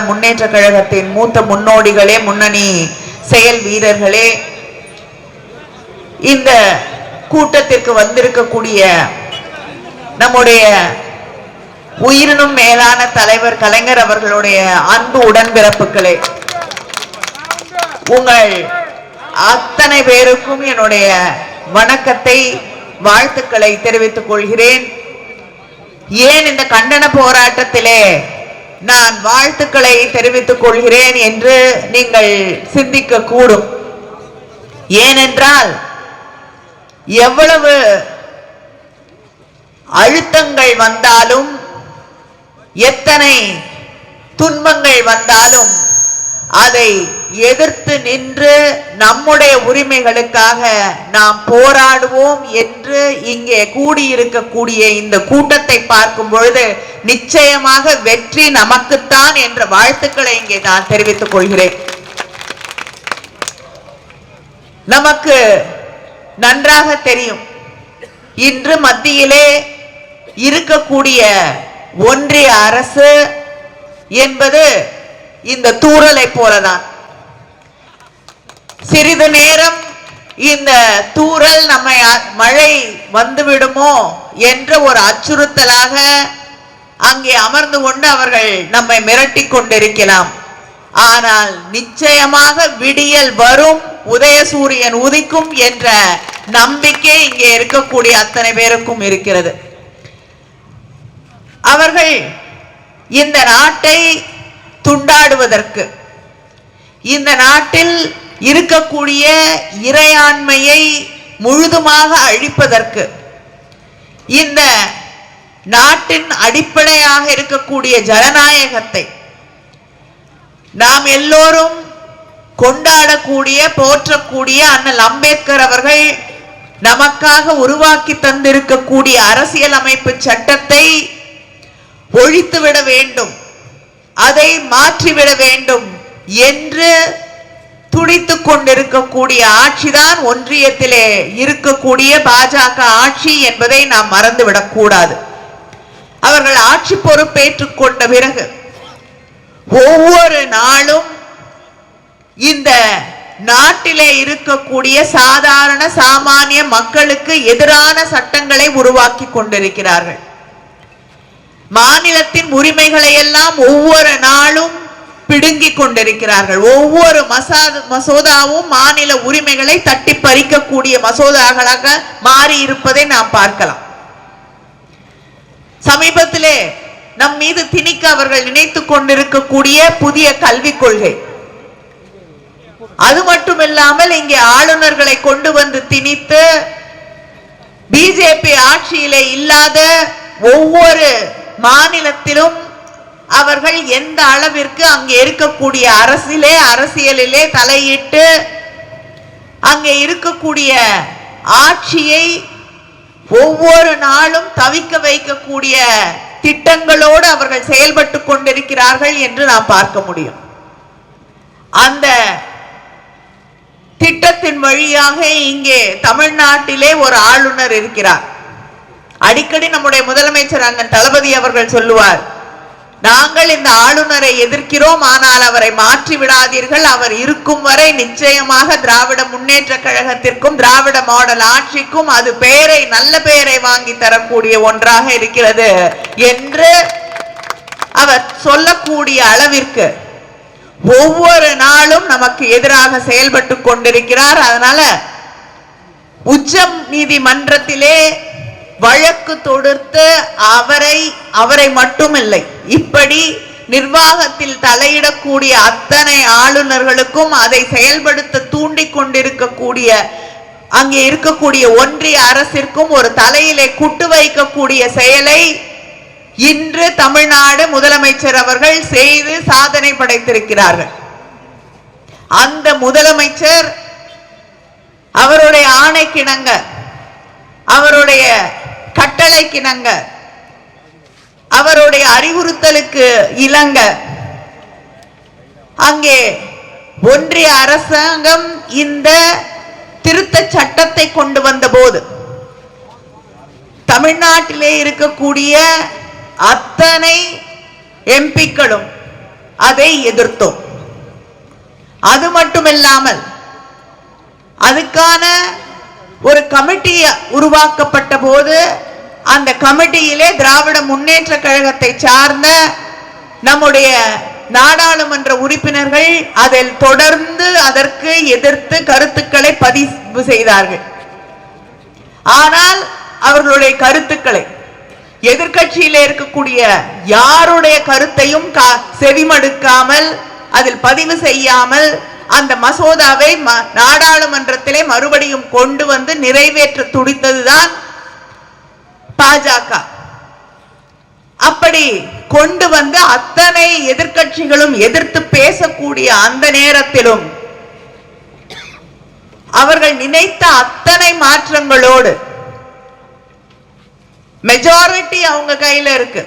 முன்னேற்ற கழகத்தின் மூத்த முன்னோடிகளே, முன்னணி செயல் வீரர்களே, இந்த கூட்டத்திற்கு வந்திருக்கக்கூடிய நம்முடைய உயிரினும் மேலான தலைவர் கலைஞர் அவர்களுடைய அன்பு உடன்பிறப்புகளே, உங்கள் அத்தனை பேருக்கும் என்னுடைய வணக்கத்தை, வாழ்த்துக்களை தெரிவித்துக் கொள்கிறேன். ஏன் இந்த கண்டன போராட்டத்திலே நான் வாழ்த்துக்களை தெரிவித்துக் கொள்கிறேன் என்று நீங்கள் சிந்திக்க கூடும். ஏனென்றால் எவ்வளவு அழுத்தங்கள் வந்தாலும், எத்தனை துன்பங்கள் வந்தாலும் அதை எதிர்த்து நின்று நம்முடைய உரிமைகளுக்காக நாம் போராடுவோம் என்று இங்கே கூடியிருக்கக்கூடிய இந்த கூட்டத்தை பார்க்கும் பொழுது நிச்சயமாக வெற்றி நமக்குத்தான் என்ற வாழ்த்துக்களை இங்கே நான் தெரிவித்துக் கொள்கிறேன். நமக்கு நன்றாக தெரியும், இன்று மத்தியிலே இருக்கக்கூடிய ஒன்றிய அரசு என்பது இந்த தூறலை போலதான். சிறிது நேரம் இந்த தூறல் நம்மை மழை வந்துவிடுமோ என்ற ஒரு அச்சுறுத்தலாக அங்கே அமர்ந்து கொண்டு அவர்கள் நம்மை மிரட்டி கொண்டிருக்கலாம். ஆனால் நிச்சயமாக விடியல் வரும், உதயசூரியன் உதிக்கும் என்ற நம்பிக்கை இங்கே இருக்கக்கூடிய அத்தனை பேருக்கும் இருக்கிறது. அவர்கள் இந்த நாட்டை துண்டாடுவதற்கு, இந்த நாட்டில் இருக்கக்கூடிய இறையாண்மையை முழுதுமாக அழிப்பதற்கு, இந்த நாட்டின் அடிப்படையாக இருக்கக்கூடிய ஜனநாயகத்தை நாம் எல்லோரும் கொண்டாடக்கூடிய, போற்றக்கூடிய அண்ணல் அம்பேத்கர் அவர்கள் நமக்காக உருவாக்கி தந்திருக்கக்கூடிய அரசியல் அமைப்பு சட்டத்தை ஒழித்துவிட வேண்டும், அதை மாற்றிவிட வேண்டும் என்று துடித்துக் கொண்டிருக்கக்கூடிய ஆட்சிதான் ஒன்றியத்திலே இருக்கக்கூடிய பாஜக ஆட்சி என்பதை நாம் மறந்துவிடக் கூடாது. அவர்கள் ஆட்சி பொறுப்பேற்றுக் கொண்ட பிறகு ஒவ்வொரு நாளும் இந்த நாட்டிலே இருக்கக்கூடிய சாதாரண சாமானிய மக்களுக்கு எதிரான சட்டங்களை உருவாக்கி கொண்டிருக்கிறார்கள். மாநிலத்தின் உரிமைகளை எல்லாம் ஒவ்வொரு நாளும் பிடுங்கிக் கொண்டிருக்கிறார்கள். ஒவ்வொரு மசோதாவும் மாநில உரிமைகளை தட்டி பறிக்கக்கூடிய மசோதாக்களாக மாறி இருப்பதை நாம் பார்க்கலாம். சமீபத்திலே நம் மீது திணிக்க அவர்கள் நினைத்துக் கொண்டிருக்கக்கூடிய புதிய கல்விக் கொள்கை, அது மட்டுமில்லாமல் இங்கே ஆளுநர்களை கொண்டு வந்து திணித்து பிஜேபி ஆட்சியிலே இல்லாத ஒவ்வொரு மாநிலத்திலும் அவர்கள் எந்த அளவிற்கு அங்கே இருக்கக்கூடிய அரசியலிலே தலையிட்டு அங்கே இருக்கக்கூடிய ஆட்சியை ஒவ்வொரு நாளும் தவிக்க வைக்கக்கூடிய திட்டங்களோடு அவர்கள் செயல்பட்டு கொண்டிருக்கிறார்கள் என்று நாம் பார்க்க முடியும். அந்த திட்டத்தின் வழியாக இங்கே தமிழ்நாட்டிலே ஒரு ஆளுநர் இருக்கிறார். அடிக்கடி நம்முடைய முதலமைச்சர் அண்ணன் தளபதி அவர்கள் சொல்லுவார், நாங்கள் இந்த ஆளுநரை எதிர்க்கிறோம், ஆனால் அவரை மாற்றி விடாதீர்கள், அவர் இருக்கும் வரை நிச்சயமாக திராவிட முன்னேற்ற கழகத்திற்கும் திராவிட மாடல் ஆட்சிக்கும் அது பெயரை, நல்ல பெயரை வாங்கி தரக்கூடிய ஒன்றாக இருக்கிறது என்று அவர் சொல்லக்கூடிய அளவிற்கு ஒவ்வொரு நாளும் நமக்கு எதிராக செயல்பட்டு கொண்டிருக்கிறார். அதனால உச்ச நீதிமன்றத்திலே வழக்கு தொடுத்து அவரை மட்டுமில்லை, இப்படி நிர்வாகத்தில் தலையிடக்கூடிய அத்தனை ஆளுநர்களுக்கும் அதை செயல்படுத்த தூண்டிக் கொண்டிருக்கக்கூடிய அங்கே இருக்கக்கூடிய ஒன்றிய அரசிற்கும் ஒரு தலையிலே குட்டு வைக்கக்கூடிய செயலை இன்று தமிழ்நாடு முதலமைச்சர் அவர்கள் செய்து சாதனை படைத்திருக்கிறார்கள். அந்த முதலமைச்சர் அவருடைய ஆணைக்கிணங்க, அவருடைய கட்டளைக்கிணங்க, அவருடைய அறிவுறுத்தலுக்கு இணங்க அங்கே ஒன்றிய அரசாங்கம் இந்த திருத்த சட்டத்தை கொண்டு வந்த போது தமிழ்நாட்டிலே இருக்கக்கூடிய அத்தனை எம்பிக்களும் அதை எதிர்த்தோம். அது மட்டுமில்லாமல் அதுக்கான ஒரு கமிட்டி உருவாக்கப்பட்ட போது அந்த கமிட்டியிலே திராவிட முன்னேற்ற கழகத்தை சார்ந்த நம்முடைய நாடாளுமன்ற உறுப்பினர்கள் அதில் தொடர்ந்து அதற்கு எதிர்த்து கருத்துக்களை பதிவு செய்தார்கள். ஆனால் அவர்களுடைய கருத்துக்களை எதிர்க்கட்சியில இருக்கக்கூடிய யாருடைய கருத்தையும் செவிமடுக்காமல் அதில் பதிவு செய்யாமல் அந்த மசோதாவை நாடாளுமன்றத்திலே மறுபடியும் கொண்டு வந்து நிறைவேற்ற துடித்ததுதான் பாஜக. அப்படி கொண்டு வந்து அத்தனை எதிர்க்கட்சிகளும் எதிர்த்து பேசக்கூடிய அந்த நேரத்திலும் அவர்கள் நினைத்த அத்தனை மாற்றங்களோடு மெஜாரிட்டி அவங்க கையில இருக்கு,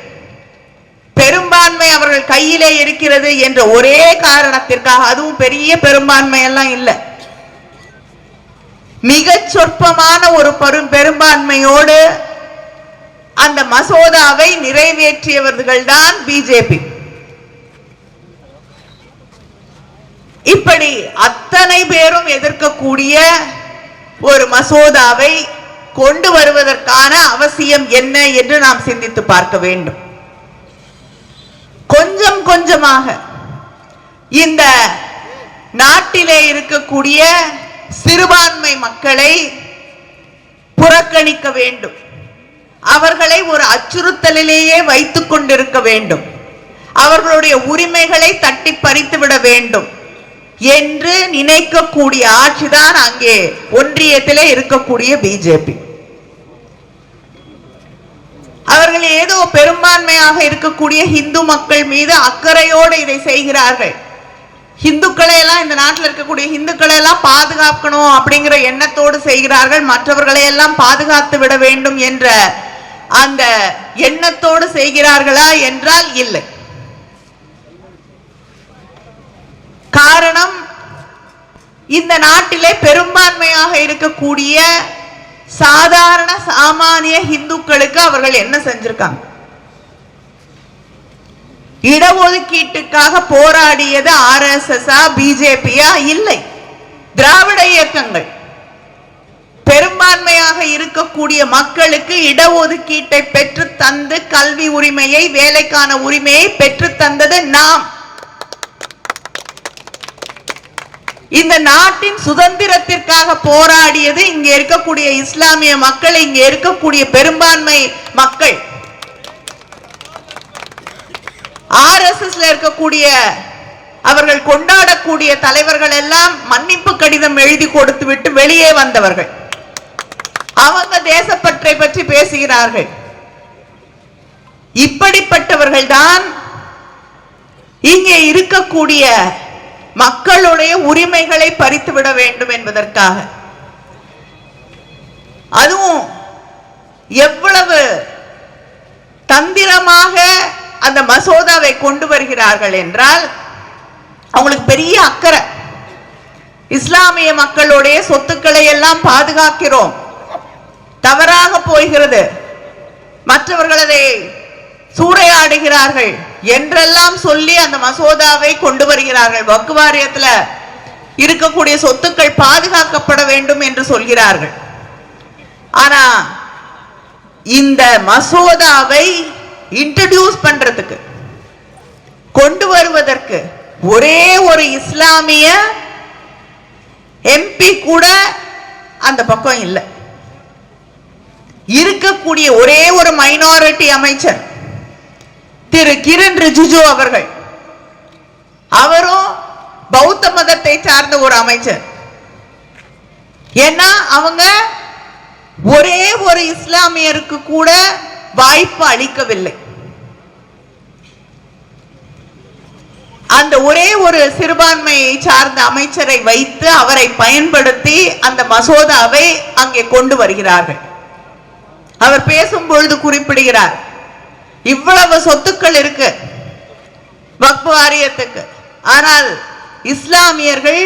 பெரும்பான்மை அவர்கள் கையிலே இருக்கிறது என்ற ஒரே காரணத்திற்காக, அதுவும் பெரிய பெரும்பான்மை எல்லாம் இல்லை, மிக சொற்பமான ஒரு பெரும்பான்மையோடு அந்த மசோதாவை நிறைவேற்றியவர்கள் தான் பிஜேபி. இப்படி அத்தனை பேரும் எதிர்க்கக்கூடிய ஒரு மசோதாவை கொண்டு வருவதற்கான அவசியம் என்ன என்று நாம் சிந்தித்து பார்க்க வேண்டும். கொஞ்சம் கொஞ்சமாக இந்த நாட்டிலே இருக்கக்கூடிய சிறுபான்மை மக்களை புறக்கணிக்க வேண்டும், அவர்களை ஒரு அச்சுறுத்தலிலேயே வைத்துக் கொண்டிருக்க வேண்டும், அவர்களுடைய உரிமைகளை தட்டி பறித்து விட வேண்டும் என்று நினைக்கக்கூடிய ஆட்சிதான் அங்கே ஒன்றியத்திலே இருக்கக்கூடிய பிஜேபி. அவர்கள் ஏதோ பெரும்பான்மையாக இருக்கக்கூடிய இந்து மக்கள் மீது அக்கறையோடு இதை செய்கிறார்கள். இந்துக்களை எல்லாம், இந்த நாட்டில் இருக்கக்கூடிய இந்துக்களை எல்லாம் பாதுகாக்கணும் அப்படிங்கிற எண்ணத்தோடு செய்கிறார்கள், மற்றவர்களை எல்லாம் பாதுகாத்து விட வேண்டும் என்ற அந்த எண்ணத்தோடு செய்கிறார்களா என்றால் இல்லை. காரணம், இந்த நாட்டிலே பெரும்பான்மையாக இருக்கக்கூடிய சாதாரண சாமானிய இந்துக்களுக்கு அவர்கள் என்ன செஞ்சிருக்காங்க? இடஒதுக்கீட்டுக்காக போராடியது RSS பிஜேபியா? இல்லை, திராவிட இயக்கங்கள். பெரும்பான்மையாக இருக்கக்கூடிய மக்களுக்கு இடஒதுக்கீட்டை பெற்று தந்து கல்வி உரிமையை, வேலைக்கான உரிமையை பெற்று தந்தது நாம். இந்த நாட்டின் சுதந்திரத்திற்காக போராடியது இங்கே இருக்கக்கூடிய இஸ்லாமிய மக்கள், இங்கே இருக்கக்கூடிய பெரும்பான்மை மக்கள். RSS இருக்கக்கூடிய அவர்கள் கொண்டாடக்கூடிய தலைவர்கள் எல்லாம் மன்னிப்பு கடிதம் எழுதி கொடுத்து விட்டு வெளியே வந்தவர்கள். அவங்க தேசப்பற்றை பற்றி பேசுகிறார்கள். இப்படிப்பட்டவர்கள் தான் இங்கே இருக்கக்கூடிய மக்களுடைய உரிமைகளை பறித்துவிட வேண்டும் என்பதற்காக. அதுவும் எவ்வளவு தந்திரமாக அந்த மசோதாவை கொண்டு வருகிறார்கள் என்றால், அவங்களுக்கு பெரிய அக்கறை. இஸ்லாமிய மக்களுடைய சொத்துக்களை எல்லாம் பாதுகாக்கிறோம், தவறாக போகிறது, மற்றவர்கள் அதை சூறையாடுகிறார்கள் என்றெல்லாம் சொல்லி அந்த மசோதாவை கொண்டு வருகிறார்கள். வக்ஃப் வாரியத்தில் இருக்கக்கூடிய சொத்துக்கள் பாதுகாக்கப்பட வேண்டும் என்று சொல்கிறார்கள். ஆனா இந்த மசோதாவை இன்ட்ரோடியூஸ் பண்றதுக்கு, கொண்டு வருவதற்கு ஒரே ஒரு இஸ்லாமிய MP கூட அந்த பக்கம் இல்லை. இருக்கக்கூடிய ஒரே ஒரு மைனாரிட்டி அமைச்சர் திரு கிரண் ரிஜிஜு அவர்கள், அவரும் பௌத்த மதத்தை சார்ந்த ஒரு அமைச்சர். ஏன்னா அவங்க ஒரே ஒரு இஸ்லாமியருக்கு கூட வாய்ப்பு அளிக்கவில்லை. அந்த ஒரே ஒரு சிறுபான்மையை சார்ந்த அமைச்சரை வைத்து அவரை பயன்படுத்தி அந்த மசோதாவை அங்கே கொண்டு வருகிறார்கள். அவர் பேசும்பொழுது குறிப்பிடுகிறார், இவ்வளவு சொத்துக்கள் இருக்கு வக்ஃப் வாரியத்துக்கு, ஆனால் இஸ்லாமியர்கள்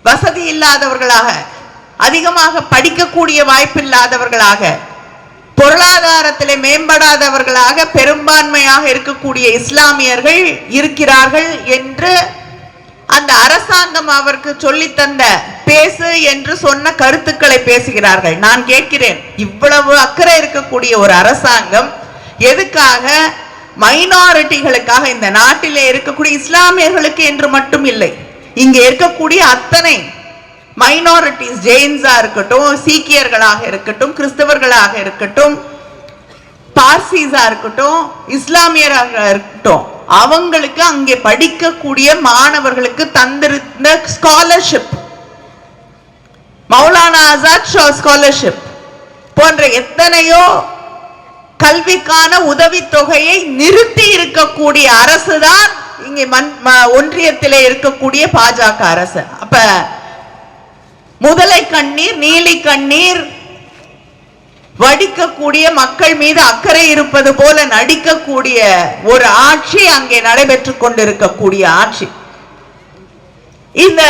வசதி இல்லாதவர்களாக, அதிகமாக படிக்கக்கூடிய வாய்ப்பு இல்லாதவர்களாக, பொருளாதாரத்திலே மேம்படாதவர்களாக பெரும்பான்மையாக இருக்கக்கூடிய இஸ்லாமியர்கள் இருக்கிறார்கள் என்று அந்த அரசாங்கம் அவருக்கு சொல்லி தந்த பேசு என்று சொன்ன கருத்துக்களை பேசுகிறார்கள். நான் கேட்கிறேன், இவ்வளவு அக்கறை இருக்கக்கூடிய ஒரு அரசாங்கம் எதுக்காக மைனாரிட்டிகளுக்காக, இந்த நாட்டிலே இருக்கக்கூடிய இஸ்லாமியர்களுக்கு என்று மட்டும் இல்லை, இங்கே இருக்கக்கூடிய அத்தனை மைனாரிட்டிஸ், ஜெயின்ஸா இருக்கட்டும், சீக்கியர்களாக இருக்கட்டும், கிறிஸ்தவர்களாக இருக்கட்டும், பார்சிஸா இருக்கட்டும், இஸ்லாமியராக இருக்கட்டும், அவங்களுக்கு அங்கே படிக்கக்கூடிய மாணவர்களுக்கு தந்திருந்த ஸ்காலர்ஷிப், மௌலானா ஆசாத் ஸ்காலர்ஷிப் போன்ற எத்தனையோ கல்விக்கான உதவித்தொகையை நிறுத்தி இருக்கக்கூடிய அரசுதான் இங்கே ஒன்றியத்திலே இருக்கக்கூடிய பாஜக அரசு. அப்ப முதலை கண்ணீர், நீலி கண்ணீர் வடிக்கக்கூடிய மக்கள் மீது அக்கறை இருப்பது போல நடிக்கக்கூடிய ஒரு ஆட்சி அங்கே நடைபெற்றுக் கொண்டிருக்கக்கூடிய ஆட்சி. இந்த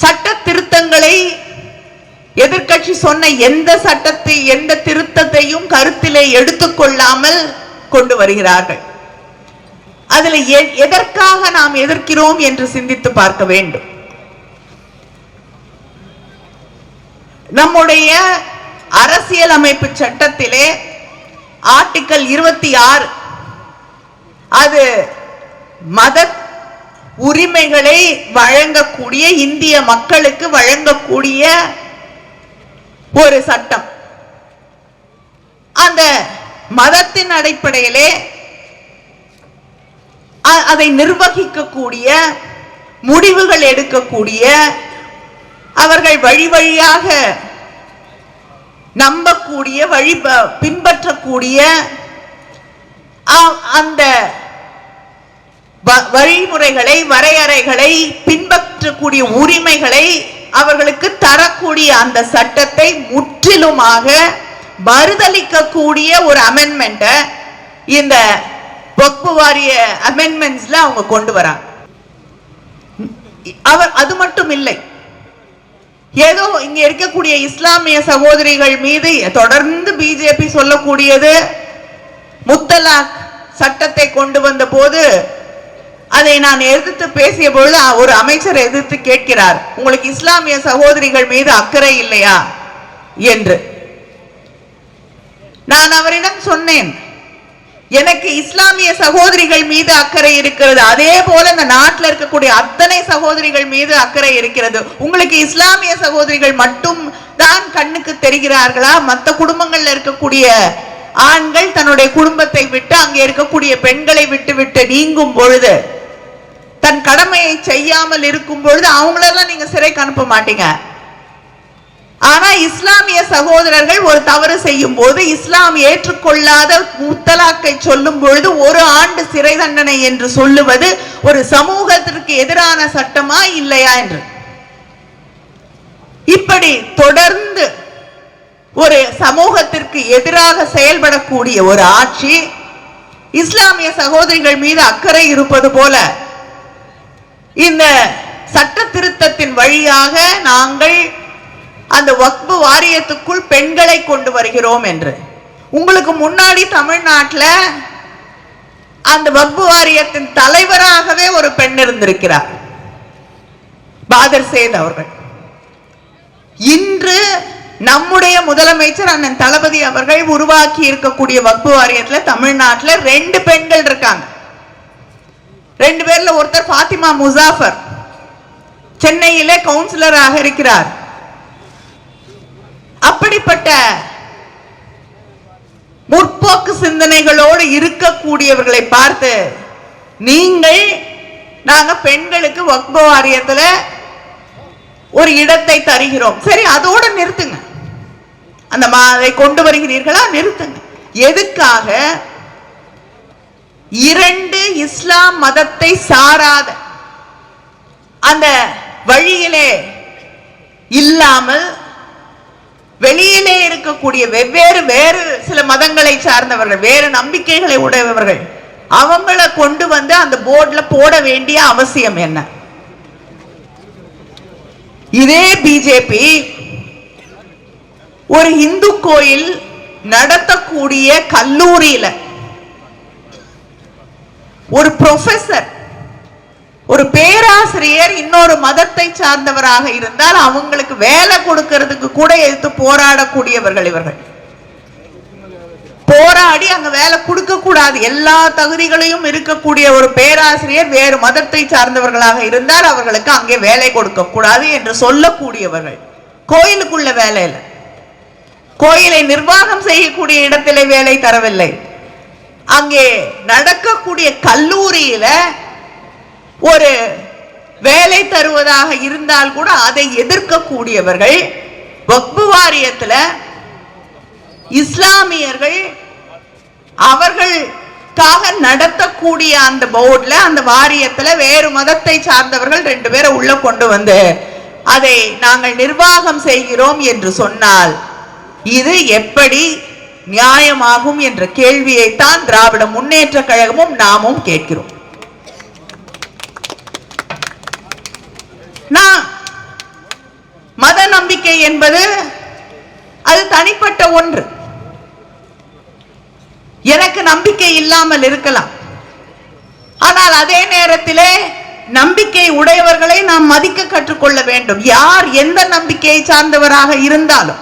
சட்ட திருத்தங்களை எதிர்க்கட்சி சொன்ன எந்த திருத்தத்தையும் கருத்திலே எடுத்துக்கொள்ளாமல் கொண்டு வருகிறார்கள். அதில் எதற்காக நாம் எதிர்க்கிறோம் என்று சிந்தித்து பார்க்க வேண்டும். நம்முடைய அரசியல் அமைப்பு சட்டத்திலே ஆர்டிகல் 26 அது மத உரிமைகளை வழங்கக்கூடிய, இந்திய மக்களுக்கு வழங்கக்கூடிய ஒரு சட்டம். அந்த மதத்தின் அடிப்படையிலே அதை நிர்வகிக்கக்கூடிய, முடிவுகள் எடுக்கக்கூடிய, அவர்கள் வழி வழியாக நம்பக்கூடிய, பின்பற்றக்கூடிய அந்த வழிமுறைகளை, வரையறைகளை, பின்பற்றக்கூடிய உரிமைகளை அவர்களுக்கு தரக்கூடிய அந்த சட்டத்தை முற்றிலுமாக மறுதலிக்கக்கூடிய ஒரு அமெண்ட்மெண்ட் இந்த வக்ஃப் வாரிய அமெண்ட்மெண்ட்ஸ்ல அவங்க கொண்டு வராங்க. அது மட்டும் இல்லை, ஏதோ இங்க இருக்கக்கூடிய இஸ்லாமிய சகோதரிகள் மீது தொடர்ந்து பிஜேபி சொல்லக்கூடியது, முத்தலாக் சட்டத்தை கொண்டு வந்த போது அதை நான் எதிர்த்து பேசிய பொழுது ஒரு அமைச்சர் எதிர்த்து கேட்கிறார், உங்களுக்கு இஸ்லாமிய சகோதரிகள் மீது அக்கறை இல்லையா என்று. நான் அவரிடம் சொன்னேன், எனக்கு இஸ்லாமிய சகோதரிகள் மீது அக்கறை இருக்கிறது, அதே போல இந்த நாட்டில் இருக்கக்கூடிய அத்தனை சகோதரிகள் மீது அக்கறை இருக்கிறது. உங்களுக்கு இஸ்லாமிய சகோதரிகள் மட்டும் தான் கண்ணுக்கு தெரிகிறார்களா? மற்ற குடும்பங்கள்ல இருக்கக்கூடிய ஆண்கள் தன்னுடைய குடும்பத்தை விட்டு, அங்கே இருக்கக்கூடிய பெண்களை விட்டு விட்டு நீங்கும் பொழுது, தன் கடமையை செய்யாமல் இருக்கும் பொழுது அவங்களெல்லாம் நீங்க சிறைக்கு அனுப்ப மாட்டீங்க. ஆனா இஸ்லாமிய சகோதரர்கள் ஒரு தவறு செய்யும் போது, இஸ்லாம் ஏற்றுக்கொள்ளாத முத்தலாக்கை சொல்லும் பொழுது 1 ஆண்டு சிறை தண்டனை என்று சொல்லுவது ஒரு சமூகத்திற்கு எதிரான சட்டமா இல்லையா என்று. இப்படி தொடர்ந்து ஒரு சமூகத்திற்கு எதிராக செயல்படக்கூடிய ஒரு ஆட்சி, இஸ்லாமிய சகோதரிகள் மீது அக்கறை இருப்பது போல இந்த சட்ட திருத்தத்தின் வழியாக நாங்கள் அந்த வக்ஃப் வாரியத்துக்குள் பெண்களை கொண்டு வருகிறோம் என்று. உங்களுக்கு முன்னாடி தமிழ்நாட்டில் அந்த வக்ஃப் வாரியத்தின் தலைவராகவே ஒரு பெண் இருந்திருக்கிறார், பாதர் சேத் அவர்கள். இன்று நம்முடைய முதலமைச்சர் அண்ணன் தளபதி அவர்கள் உருவாக்கி இருக்கக்கூடிய வக்ஃப் வாரியத்தில் தமிழ்நாட்டில் 2 பெண்கள் இருக்காங்க. 2 பேர்ல ஒருத்தர் ஃபாத்திமா முசாஃபர், சென்னையிலே கவுன்சிலராக இருக்கிறார். அப்படிப்பட்ட முற்போக்கு சிந்தனைகளோடு இருக்கக்கூடியவர்களை பார்த்து நீங்கள் நாங்க பெண்களுக்கு வக்ஃப் வாரியத்தில் ஒரு இடத்தை தருகிறோம், சரி அதோட நிறுத்துங்க, அந்த அதை கொண்டு வருகிறீர்களா, நிறுத்துங்க. எதுக்காக? 2 இஸ்லாம் மதத்தை சாராத அந்த வழியிலே இல்லாமல் வெளியிலே இருக்கக்கூடிய வேறு சில மதங்களை சார்ந்தவர்கள், வேறு நம்பிக்கைகளை உடையவர்கள், அவங்கள கொண்டு வந்து அந்த போர்டுல போட வேண்டிய அவசியம் என்ன? இதே பிஜேபி ஒரு இந்து கோயில் நடத்தக்கூடிய கல்லூரியில ஒரு ப்ரொஃபசர், ஒரு பேராசிரியர் இன்னொரு மதத்தை சார்ந்தவராக இருந்தால் அவங்களுக்கு வேலை கொடுக்கிறதுக்கு கூட எதிர்த்து போராடக்கூடியவர்கள் இவர்கள். போராடி அங்க வேலை கொடுக்க கூடாது, எல்லா தகுதிகளையும் இருக்கக்கூடிய ஒரு பேராசிரியர் வேறு மதத்தை சார்ந்தவர்களாக இருந்தால் அவர்களுக்கு அங்கே வேலை கொடுக்க கூடாது என்று சொல்லக்கூடியவர்கள். கோயிலுக்குள்ள வேலையில, கோயிலை நிர்வாகம் செய்யக்கூடிய இடத்திலே வேலை தரவில்லை, அங்கே நடக்கக்கூடிய கல்லூரியில ஒரு வேலை தருவதாக இருந்தால் கூட அதை எதிர்க்கக்கூடியவர்கள். வக்ஃபு வாரியத்தில் இஸ்லாமியர்கள் அவர்களுக்காக நடத்தக்கூடிய அந்த போர்ட்ல, அந்த வாரியத்தில் வேறு மதத்தை சார்ந்தவர்கள் 2 பேரை உள்ள கொண்டு வந்து அதை நாங்கள் நிர்வாகம் செய்கிறோம் என்று சொன்னால் இது எப்படி நியாயமாகும் என்ற கேள்வியைத்தான் திராவிட முன்னேற்ற கழகமும் நாமும் கேட்கிறோம். மத நம்பிக்கை என்பது அது தனிப்பட்ட ஒன்று. எனக்கு நம்பிக்கை இல்லாமல் இருக்கலாம், ஆனால் அதே நேரத்திலே நம்பிக்கை உடையவர்களை நாம் மதிக்க கற்றுக்கொள்ள வேண்டும். யார் எந்த நம்பிக்கையை சார்ந்தவராக இருந்தாலும்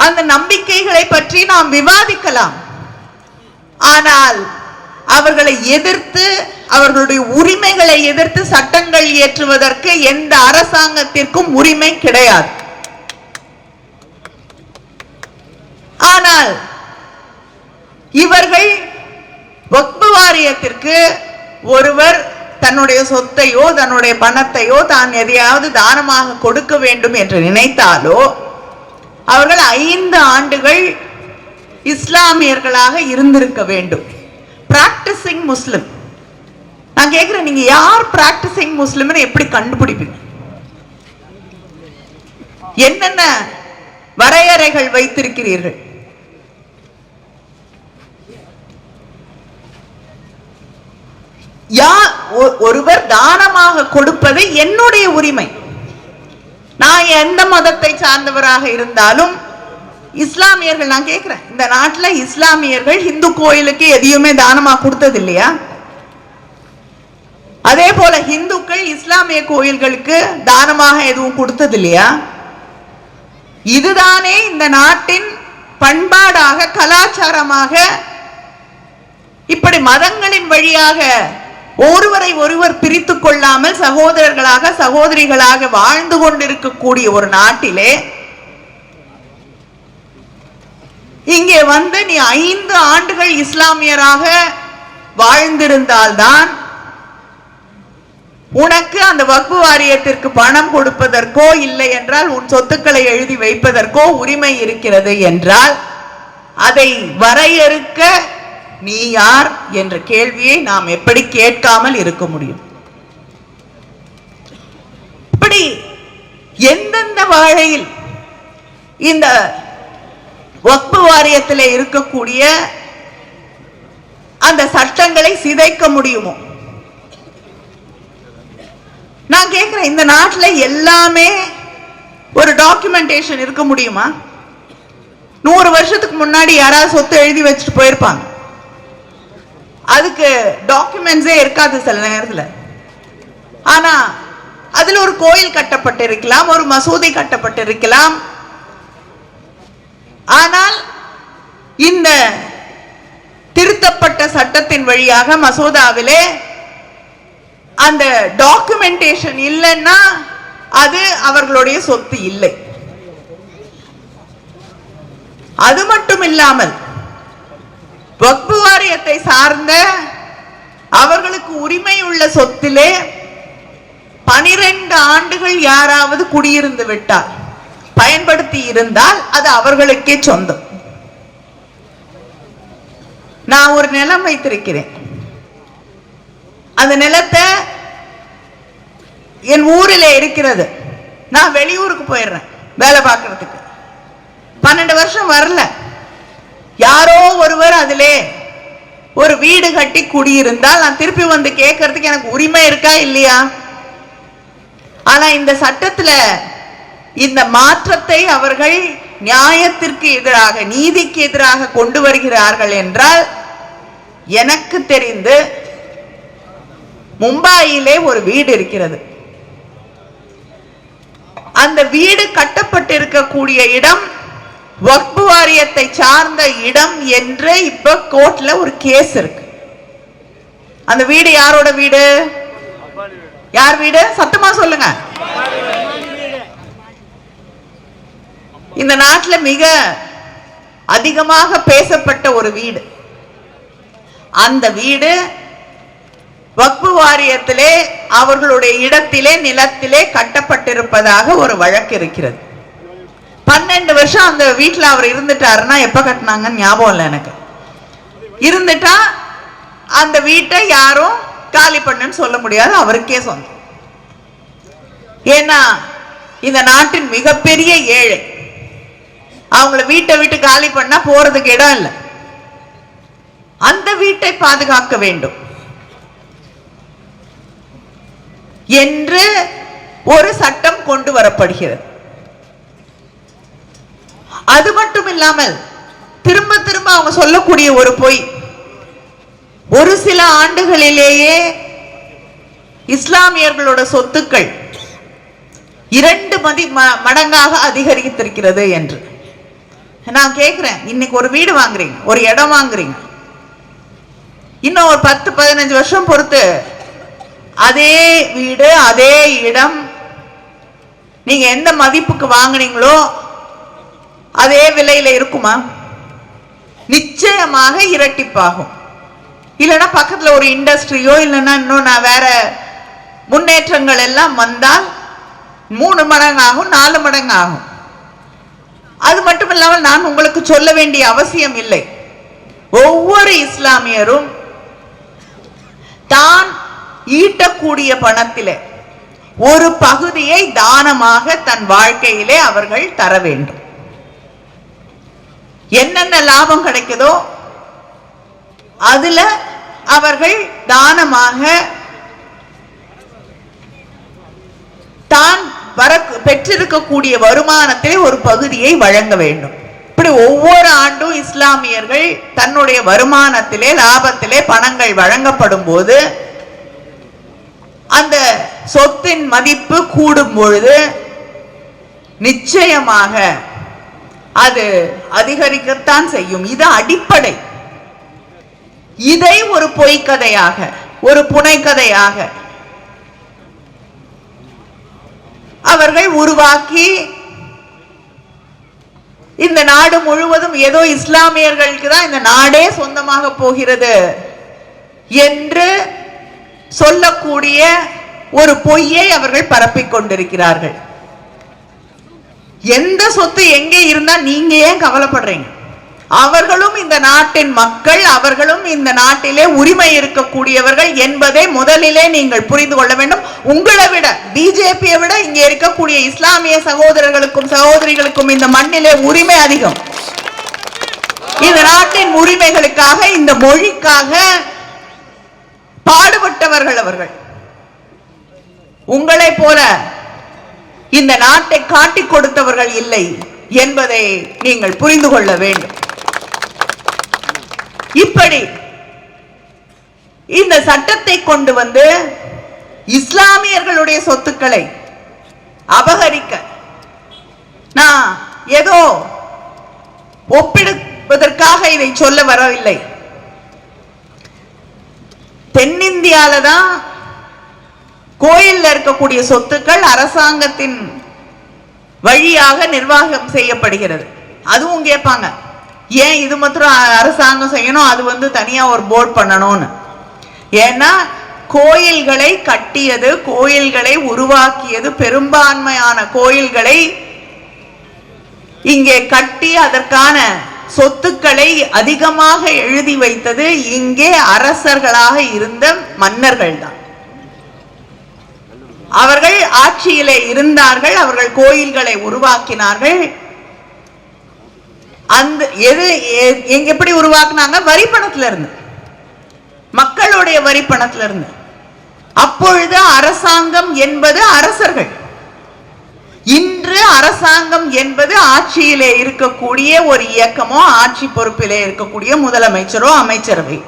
அந்த நம்பிக்கைகளை பற்றி நாம் விவாதிக்கலாம். ஆனால் அவர்களை எதிர்த்து, அவர்களுடைய உரிமைகளை எதிர்த்து சட்டங்கள் இயற்றுவதற்கு எந்த அரசாங்கத்திற்கும் உரிமை கிடையாது. ஆனால் இவர்கள் வக்ஃபு வாரியத்திற்கு ஒருவர் தன்னுடைய சொத்தையோ தன்னுடைய பணத்தையோ தான் எதையாவது தானமாக கொடுக்க வேண்டும் என்று நினைத்தாலோ அவர்கள் 5 ஆண்டுகள் இஸ்லாமியர்களாக இருந்திருக்க வேண்டும். பிராக்டிசிங் முஸ்லிம். நான் கேட்கிறேன், நீங்க யார் பிராக்டிசிங் முஸ்லிம் எப்படி கண்டுபிடிப்பீங்க? என்னென்ன வரையறைகள் வைத்திருக்கிறீர்கள்? ஒருவர் தானமாக கொடுப்பது என்னுடைய உரிமை. நான் எந்த மதத்தை சார்ந்தவராக இருந்தாலும் இஸ்லாமியர்கள், நான் கேட்கிறேன், இந்த நாட்டில் இஸ்லாமியர்கள் இந்து கோயிலுக்கு எதையுமே தானமா கொடுத்தது இல்லையா? அதே போல இந்துக்கள் இஸ்லாமிய கோயில்களுக்கு தானமாக எதுவும் கொடுத்தது இல்லையா? இதுதானே இந்த நாட்டின் பண்பாடாக, கலாச்சாரமாக, இப்படி மதங்களின் வழியாக ஒருவரை ஒருவர் பிரித்து கொள்ளாமல் சகோதரர்களாக சகோதரிகளாக வாழ்ந்து கொண்டிருக்கக்கூடிய ஒரு நாட்டிலே இங்கே வந்து நீ 5 ஆண்டுகள் இஸ்லாமியராக வாழ்ந்திருந்தால்தான் உனக்கு அந்த வக்ஃபு வாரியத்திற்கு பணம் கொடுப்பதற்கோ இல்லை என்றால் உன் சொத்துக்களை எழுதி வைப்பதற்கோ உரிமை இருக்கிறது என்றால் அதை வரையறுக்க நீ யார் என்ற கேள்வியை நாம் எப்படி கேட்காமல் இருக்க முடியும்? இப்படி எந்தெந்த வாழையில் இந்த வக்ஃபு வாரியத்தில் இருக்கக்கூடிய அந்த சட்டங்களை சிதைக்க முடியுமோ? நான் கேட்கிறேன், இந்த நாட்டில் எல்லாமே ஒரு டாக்குமெண்டேஷன் இருக்க முடியுமா? 100 வருஷத்துக்கு முன்னாடி யாராவது சொத்து எழுதி வச்சுட்டு போயிருப்பாங்க, அதுக்கு டாக்குமெண்ட்ஸே இருக்காது சில நேரத்தில். ஆனா அதுல ஒரு கோயில் கட்டப்பட்டிருக்கலாம், ஒரு மசூதி கட்டப்பட்டிருக்கலாம். ஆனால் இந்த திருத்தப்பட்ட சட்டத்தின் வழியாக மசோதாவிலே அந்த டாக்குமெண்டேஷன் இல்லைன்னா அது அவர்களுடைய சொத்து இல்லை. அது மட்டும் இல்லாமல் வக்ஃபு வாரியத்தை சார்ந்த அவர்களுக்கு உரிமை உள்ள சொத்திலே 12 ஆண்டுகள் யாராவது குடியிருந்து விட்டால், பயன்படுத்தி இருந்தால் அது அவர்களுக்கே சொந்தம். நான் ஒரு நிலம் வைத்திருக்கிறேன், அந்த நிலத்தை என் ஊரில் இருக்கிறது, நான் வெளியூருக்கு போயிடுறேன் வேலை பார்க்கறதுக்கு, 12 வருஷம் வரல, யாரோ ஒருவர் அதிலே ஒரு வீடு கட்டி குடியிருந்தால் நான் திருப்பி வந்து கேட்கறதுக்கு எனக்கு உரிமை இருக்கா இல்லையா? ஆனா இந்த சட்டத்துல இந்த மாற்றத்தை அவர்கள் நியாயத்திற்கு எதிராக, நீதிக்கு எதிராக கொண்டு வருகிறார்கள் என்றால், எனக்கு தெரிந்து மும்பாயிலே ஒரு வீடு இருக்கிறது. அந்த வீடு கட்டப்பட்டிருக்கக்கூடிய இடம் வக்ஃப் வாரியத்தை சார்ந்த இடம் என்று இப்ப கோர்ட்ல ஒரு கேஸ் இருக்கு. அந்த வீடு யாரோட வீடு? யார் வீடு? சத்தமா சொல்லுங்க. இந்த நாட்டில் மிக அதிகமாக பேசப்பட்ட ஒரு வீடு. அந்த வீடு வக்ஃப் வாரியத்திலே அவர்களுடைய இடத்திலே, நிலத்திலே கட்டப்பட்டிருப்பதாக ஒரு வழக்கு இருக்கிறது. 12 வருஷம் அந்த வீட்டில் அவர் இருந்துட்டாருன்னா, எப்ப கட்டினாங்கன்னு ஞாபகம் இல்லை எனக்கு. இருந்துட்டா அந்த வீட்டை யாரும் காலி பண்ணுன்னு சொல்ல முடியாது, அவருக்கே சொந்தம். ஏன்னா இந்த நாட்டின் மிகப்பெரிய ஏழை, அவங்கள வீட்டை விட்டு காலி பண்ணா போறதுக்கு இடம் இல்லை. அந்த வீட்டை பாதுகாக்க வேண்டும் என்று ஒரு சட்டம் கொண்டு வரப்படுகிறது. அது மட்டும் இல்லாமல் திரும்ப திரும்ப அவங்க சொல்லக்கூடிய ஒரு பொய், ஒரு சில ஆண்டுகளிலேயே இஸ்லாமியர்களோட சொத்துக்கள் 2 மடங்காக அதிகரித்திருக்கிறது என்று. நான் கேட்கிறேன், இன்னைக்கு ஒரு வீடு வாங்குறீங்க, ஒரு இடம் வாங்குறீங்க, இன்னும் ஒரு 10-15 வருஷம் பொறுத்து அதே வீடு, அதே இடம் நீங்க எந்த மதிப்புக்கு வாங்குனீங்களோ அதே விலையில இருக்குமா? நிச்சயமாக இரட்டிப்பாகும். இல்லைன்னா பக்கத்துல ஒரு இண்டஸ்ட்ரியோ இல்லைன்னா இன்னும் வேற முன்னேற்றங்கள் எல்லாம் வந்தால் 3 மடங்காகும், 4 மடங்காகும். அது மட்டும் இல்லாமல் நான் உங்களுக்கு சொல்ல வேண்டிய அவசியம் இல்லை. ஒவ்வொரு இஸ்லாமியரும் தான் ஈட்டக்கூடிய பணத்திலே ஒரு பகுதியை தானமாக தன் வாழ்க்கையிலே அவர்கள் தர வேண்டும். என்னென்ன லாபம் கிடைக்குதோ அதுல அவர்கள் தானமாக தான் பெற்றிருக்கக்கூடிய வருமானத்திலே ஒரு பகுதியை வழங்க வேண்டும். இப்படி ஒவ்வொரு ஆண்டும் இஸ்லாமியர்கள் தன்னுடைய வருமானத்திலே, லாபத்திலே பணங்கள் வழங்கப்படும் போது அந்த சொத்தின் மதிப்பு கூடும் பொழுது நிச்சயமாக அது அதிகரிக்கத்தான் செய்யும். இது அடிப்படை. இதை ஒரு பொய்க்கதையாக, ஒரு புனைக்கதையாக அவர்கள் உருவாக்கி இந்த நாடு முழுவதும் ஏதோ இஸ்லாமியர்களுக்கு தான் இந்த நாடே சொந்தமாக போகிறது என்று சொல்லக்கூடிய ஒரு பொய்யை அவர்கள் பரப்பிக் கொண்டிருக்கிறார்கள். எந்த சொத்து எங்கே இருந்தா நீங்க ஏன் கவலைப்படுறீங்க? அவர்களும் இந்த நாட்டின் மக்கள், அவர்களும் இந்த நாட்டிலே உரிமை இருக்கக்கூடியவர்கள் என்பதை முதலிலே நீங்கள் புரிந்து கொள்ள வேண்டும். உங்களை விட, பிஜேபியை விட இங்க இருக்கக்கூடிய இஸ்லாமிய சகோதரர்களுக்கும் சகோதரிகளுக்கும் இந்த மண்ணிலே உரிமை அதிகம். இந்த நாட்டின் உரிமைகளுக்காக, இந்த மொழிக்காக பாடுபட்டவர்கள் அவர்கள். உங்களை போல இந்த நாட்டை காட்டிக் கொடுத்தவர்கள் இல்லை என்பதை நீங்கள் புரிந்து கொள்ள வேண்டும். இப்படி இந்த சட்டத்தை கொண்டு வந்து இஸ்லாமியர்களுடைய சொத்துக்களை அபகரிக்க நான் ஏதோ ஒப்பிடுவதற்காக இதை சொல்ல வரவில்லை. தென்னிந்தியால தான் கோயில்ல இருக்கக்கூடிய சொத்துக்கள் அரசாங்கத்தின் வழியாக நிர்வாகம் செய்யப்படுகிறது. அதுவும் கேட்பாங்க, ஏன் இது மாத்திரம் அரசாங்கம் செய்யணும், அது தனியா ஒரு போர்டு பண்ணணும்னு. ஏன்னா கோயில்களை கட்டியது, கோயில்களை உருவாக்கியது, பெரும்பான்மையான கோயில்களை இங்கே கட்டி அதற்கான சொத்துக்களை அதிகமாக எழுதி வைத்தது இங்கே அரசர்களாக இருந்த மன்னர்கள் தான். அவர்கள் ஆட்சியிலே இருந்தார்கள், அவர்கள் கோயில்களை உருவாக்கினார்கள். அந்த எப்படி உருவாக்குனாங்க? வரி பணத்துல இருந்து, மக்களுடைய வரி பணத்துல இருந்து. அப்பொழுது அரசாங்கம் என்பது அரசர்கள். இன்று அரசாங்கம் என்பது ஆட்சியிலே இருக்கக்கூடிய ஒரு இயக்கமோ ஆட்சி பொறுப்பிலே இருக்கக்கூடிய முதலமைச்சரோ அமைச்சரவை.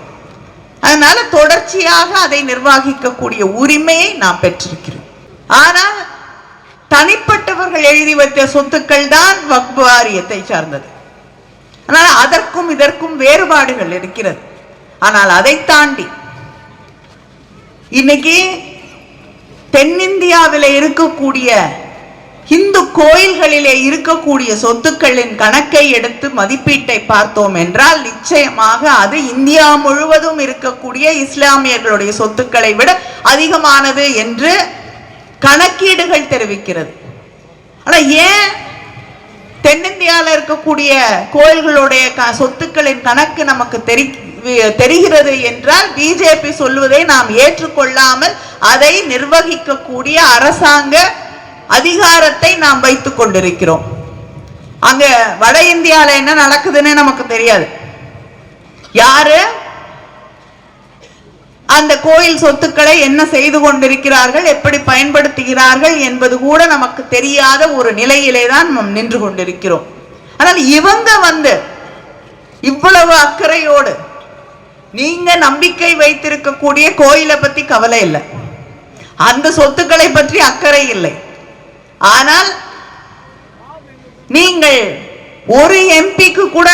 அதனால தொடர்ச்சியாக அதை நிர்வகிக்கக்கூடிய உரிமையை நாம் பெற்றிருக்கிறோம். ஆனால் தனிப்பட்டவர்கள் எழுதி வைத்த சொத்துக்கள் தான் வக்ஃப் வாரியத்தை சார்ந்தது. ஆனால் அதற்கும் இதற்கும் வேறுபாடுகள் இருக்கிறது. ஆனால் அதை தாண்டி இன்னைக்கு தென்னிந்தியாவில் இருக்கக்கூடிய இந்து கோயில்களிலே இருக்கக்கூடிய சொத்துக்களின் கணக்கை எடுத்து மதிப்பீட்டை பார்த்தோம் என்றால் நிச்சயமாக அது இந்தியா முழுவதும் இருக்கக்கூடிய இஸ்லாமியர்களுடைய சொத்துக்களை விட அதிகமானது என்று கணக்கீடுகள் தெரிவிக்கிறது. ஆனா ஏன் தென்னிந்தியாவில் இருக்கக்கூடிய கோயில்களுடைய சொத்துக்களின் கணக்கு நமக்கு தெரிகிறது என்றால் பிஜேபி சொல்வதை நாம் ஏற்றுக்கொள்ளாமல் அதை நிர்வகிக்கக்கூடிய அரசாங்க அதிகாரத்தை நாம் வைத்துக் கொண்டிருக்கிறோம். அங்க வட இந்தியாவில் என்ன நடக்குதுன்னு நமக்கு தெரியாது. யாரு அந்த கோயில் சொத்துக்களை என்ன செய்து கொண்டிருக்கிறார்கள், எப்படி பயன்படுத்துகிறார்கள் என்பது கூட நமக்கு தெரியாத ஒரு நிலையிலே தான் நாம் நின்று கொண்டிருக்கிறோம். ஆனால் இவங்க இவ்வளவு அக்கறையோடு நீங்க நம்பிக்கை வைத்திருக்கக்கூடிய கோயிலை பத்தி கவலை இல்லை, அந்த சொத்துக்களை பற்றி அக்கறை இல்லை. ஆனால் நீங்கள் ஒரு எம்பிக்கு கூட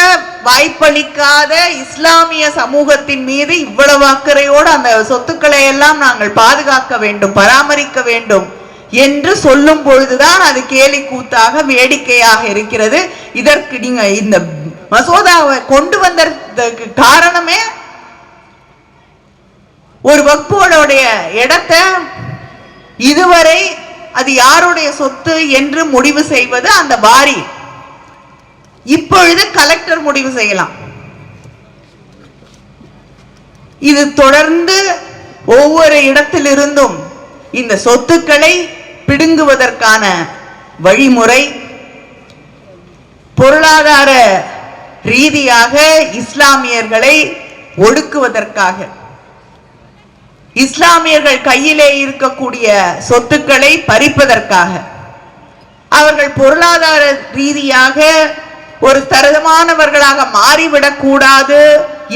வாய்ப்பளிக்காத இஸ்லாமிய சமூகத்தின் மீது இவ்வளவு அக்கறையோடு அந்த சொத்துக்களை எல்லாம் நாங்கள் பாதுகாக்க வேண்டும், பராமரிக்க வேண்டும் என்று சொல்லும் பொழுதுதான் அது கேலி கூத்தாக வேடிக்கையாக இருக்கிறது. இதற்கு நீங்க இந்த மசோதாவை கொண்டு வந்ததற்கு காரணமே ஒரு வக்ஃபோடைய இடத்தை இதுவரை அது யாருடைய சொத்து என்று முடிவு செய்வது அந்த வாரி. இப்பொழுது கலெக்டர் முடிவு செய்யலாம். இது தொடர்ந்து ஒவ்வொரு இடத்திலிருந்தும் இந்த சொத்துக்களை பிடுங்குவதற்கான வழிமுறை, பொருளாதார ரீதியாக இஸ்லாமியர்களை ஒடுக்குவதற்காக, இஸ்லாமியர்கள் கையிலே இருக்கக்கூடிய சொத்துக்களை பறிப்பதற்காக, அவர்கள் பொருளாதார ரீதியாக ஒரு தரமானவர்களாக மாறிவிடக் கூடாது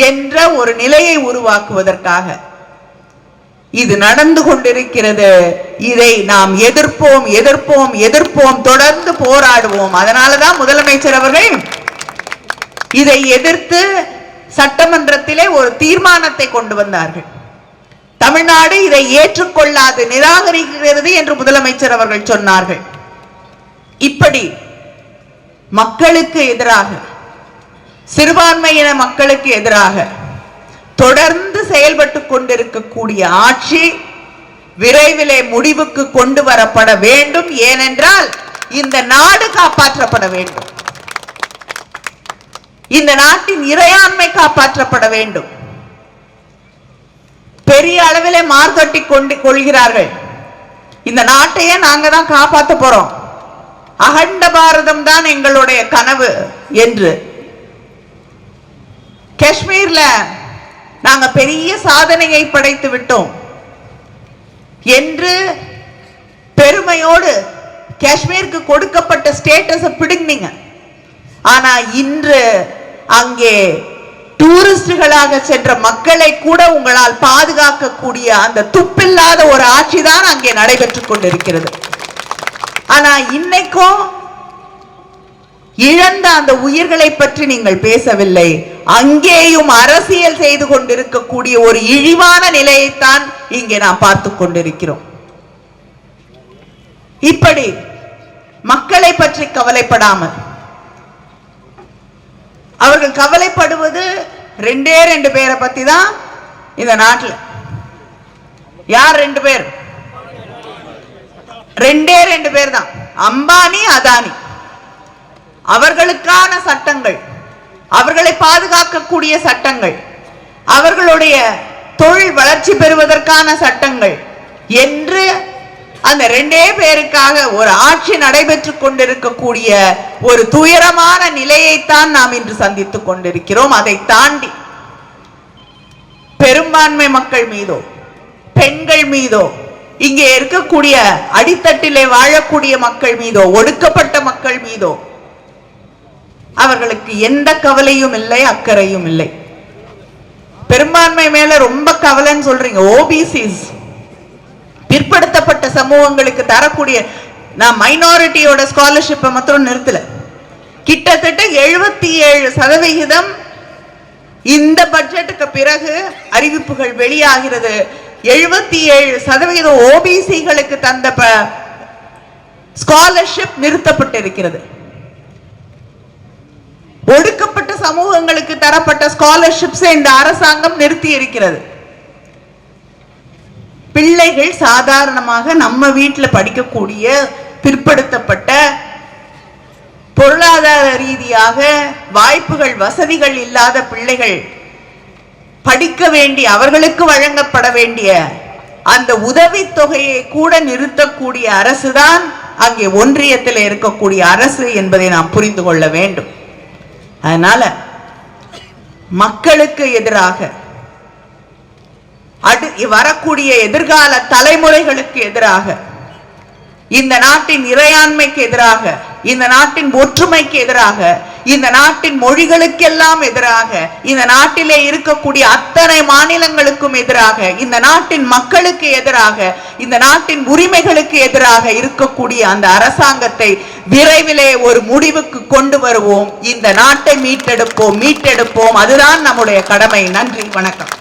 என்ற ஒரு நிலையை உருவாக்குவதற்காக இது நடந்து கொண்டிருக்கிறது. இதை நாம் எதிர்ப்போம், எதிர்ப்போம், எதிர்ப்போம், தொடர்ந்து போராடுவோம். அதனாலதான் முதலமைச்சர் அவர்கள் இதை எதிர்த்து சட்டமன்றத்திலே ஒரு தீர்மானத்தை கொண்டு வந்தார்கள். தமிழ்நாடு இதை ஏற்றுக்கொள்ளாது, நிராகரிக்கிறது என்று முதலமைச்சர் அவர்கள் சொன்னார்கள். இப்படி மக்களுக்கு எதிராக, சிறுபான்மையின மக்களுக்கு எதிராக தொடர்ந்து செயல்பட்டு கொண்டிருக்கக்கூடிய ஆட்சி விரைவிலே முடிவுக்கு கொண்டு வரப்பட வேண்டும். ஏனென்றால் இந்த நாடு காப்பாற்றப்பட வேண்டும், இந்த நாட்டின் இறையாண்மை காப்பாற்றப்பட வேண்டும். பெரிய அளவிலே மார்த்தட்டி கொள்கிறார்கள். இந்த நாட்டையே நாங்க தான் காப்பாற்ற போறோம், அகண்ட பாரதம் தான் எங்களுடைய கனவு என்று. காஷ்மீர்ல நாங்க பெரிய சாதனையை படைத்து விட்டோம் என்று பெருமையோடு காஷ்மீருக்கு கொடுக்கப்பட்ட ஸ்டேட்டஸை பிடுங்கினீங்க. ஆனா இன்று அங்கே டூரிஸ்டுகளாக சென்ற மக்களை கூட உங்களால் பாதுகாக்கக்கூடிய அந்த துப்பில்லாத ஒரு ஆட்சி தான் அங்கே நடைபெற்றுக் கொண்டிருக்கிறது. ஆனா இன்னைக்கும் இழந்த அந்த உயிர்களை பற்றி நீங்கள் பேசவில்லை. அங்கேயும் அரசியல் செய்து கொண்டிருக்கக்கூடிய ஒரு இழிவான நிலையைத்தான் இங்கே நாம் பார்த்து கொண்டிருக்கிறோம். இப்படி மக்களை பற்றி கவலைப்படாமல் அவர்கள் கவலைப்படுவது ரெண்டு பேரை பத்தி தான் இந்த நாட்டில். யார் ரெண்டு பேர்? ரெண்டு பேர் தான், அம்பானி, அதானி. அவர்களுக்கான சட்டங்கள், அவர்களை பாதுகாக்கக்கூடிய சட்டங்கள், அவர்களுடைய தொழில் வளர்ச்சி பெறுவதற்கான சட்டங்கள் என்று அந்த ரெண்டே பேருக்காக ஒரு ஆட்சி நடைபெற்றுக் கொண்டிருக்கக்கூடிய ஒரு துயரமான நிலையைத்தான் நாம் இன்று சந்தித்துக் கொண்டிருக்கிறோம். அதை தாண்டி பெரும்பான்மை மக்கள் மீதோ, பெண்கள் மீதோ, இங்கே இருக்கக்கூடிய அடித்தட்டிலே வாழக்கூடிய மக்கள் மீதோ, ஒடுக்கப்பட்ட மக்கள் மீதோ அவர்களுக்கு எந்த கவலையும் இல்லை, அக்கறையும் இல்லை. பெரும்பான்மை மேல ரொம்ப கவலைன்னு சொல்றீங்க. ஓபிசிஸ், பிற்படுத்தப்பட்ட சமூகங்களுக்கு தரக்கூடிய, நான் மைனாரிட்டியோட ஸ்காலர்ஷிப்பை மாத்திரம் நிறுத்தல, கிட்டத்தட்ட 77% இந்த பட்ஜெட்டுக்கு பிறகு அறிவிப்புகள் வெளியாகிறது. 77% ஓபிசிகளுக்கு தந்த ஸ்காலர்ஷிப் நிறுத்தப்பட்டிருக்கிறது. ஒடுக்கப்பட்ட சமூகங்களுக்கு தரப்பட்ட ஸ்காலர்ஷிப்ஸ் இந்த அரசாங்கம் நிறுத்தி இருக்கிறது. பிள்ளைகள் சாதாரணமாக நம்ம வீட்டில் படிக்கக்கூடிய பிற்படுத்தப்பட்ட, பொருளாதார ரீதியாக வாய்ப்புகள் வசதிகள் இல்லாத பிள்ளைகள் படிக்க வேண்டிய, அவர்களுக்கு வழங்கப்பட வேண்டிய அந்த உதவித்தொகையை கூட நிறுத்தக்கூடிய அரசுதான் அங்கே ஒன்றியத்தில் இருக்கக்கூடிய அரசு என்பதை நாம் புரிந்து கொள்ள வேண்டும். அதனால மக்களுக்கு எதிராக, வரக்கூடிய எதிர்கால தலைமுறைகளுக்கு எதிராக, இந்த நாட்டின் இறையாண்மைக்கு எதிராக, இந்த நாட்டின் ஒற்றுமைக்கு எதிராக, இந்த நாட்டின் மொழிகளுக்கெல்லாம் எதிராக, இந்த நாட்டிலே இருக்கக்கூடிய அத்தனை மாநிலங்களுக்கும் எதிராக, இந்த நாட்டின் மக்களுக்கு எதிராக, இந்த நாட்டின் உரிமைகளுக்கு எதிராக இருக்கக்கூடிய அந்த அரசாங்கத்தை விரைவிலே ஒரு முடிவுக்கு கொண்டு வருவோம். இந்த நாட்டை மீட்டெடுப்போம். அதுதான் நம்முடைய கடமை. நன்றி, வணக்கம்.